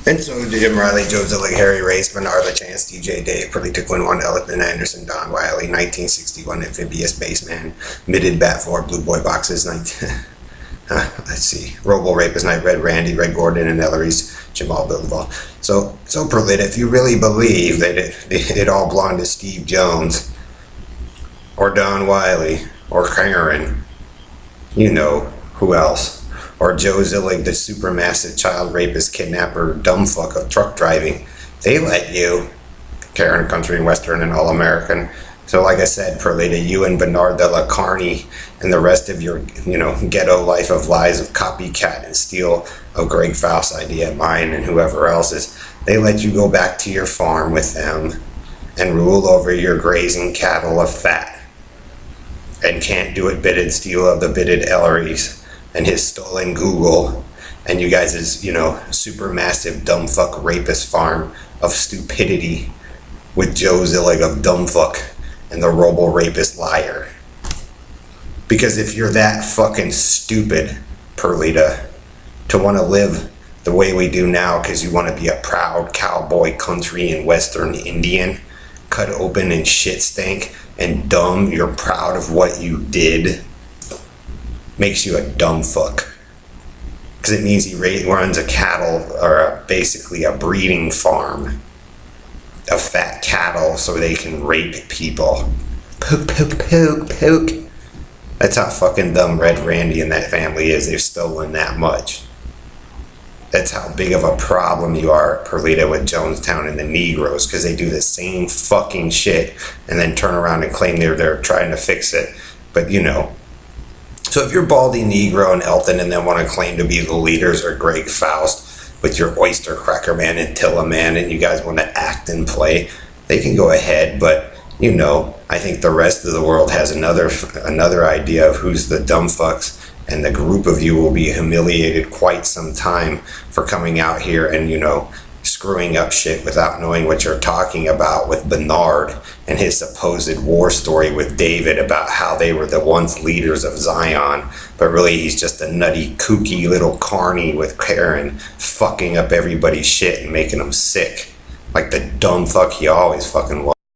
And so did Jim Riley, Joe Zillig, Harry Race, Bernard LaChance, DJ Dave, Pearly Tiquin, One Elton Anderson, Don Wiley, 1961 Amphibious Bassman, Mitted Bat 4, Blue Boy Boxes, let's see, Robo Rapist Night, Red Randy, Red Gordon, and Ellery's Jamal Bilbao. So Perlit, if you really believe that it all belonged to Steve Jones, or Don Wiley, or Karen, you know who else, or Joe Zillig, the supermassive child rapist, kidnapper, dumbfuck of truck driving, they let you, Karen, Country and Western, and All American. So like I said, Perlita, you and Bernard de la Carney and the rest of your, ghetto life of lies of copycat and steal of Greg Faust's idea, mine, and whoever else's, they let you go back to your farm with them and rule over your grazing cattle of fat. And can't do it bitted steal of the bitted Ellery's and his stolen Google and you guys' super massive dumbfuck rapist farm of stupidity with Joe Zillig of dumbfuck and the robo rapist liar. Because if you're that fucking stupid, Perlita, to want to live the way we do now because you want to be a proud cowboy country and western Indian, cut open and shit stank and dumb, you're proud of what you did, makes you a dumb fuck. Because it means he runs a cattle, or basically a breeding farm of fat cattle so they can rape people. Poke, poke, poke, poke. That's how fucking dumb Red Randy and that family is. They've stolen that much. That's how big of a problem you are, Perlita, with Jonestown and the Negroes, because they do the same fucking shit and then turn around and claim they're trying to fix it. But so if you're Baldy Negro and Elton and then want to claim to be the leaders, or Greg Faust with your Oyster Cracker Man and Tilla Man, and you guys want to act and play, they can go ahead. But I think the rest of the world has another idea of who's the dumb fucks. And the group of you will be humiliated quite some time for coming out here and, screwing up shit without knowing what you're talking about with Bernard and his supposed war story with David about how they were the once leaders of Zion. But really, he's just a nutty, kooky little carny with Karen fucking up everybody's shit and making them sick. Like the dumb fuck he always fucking was.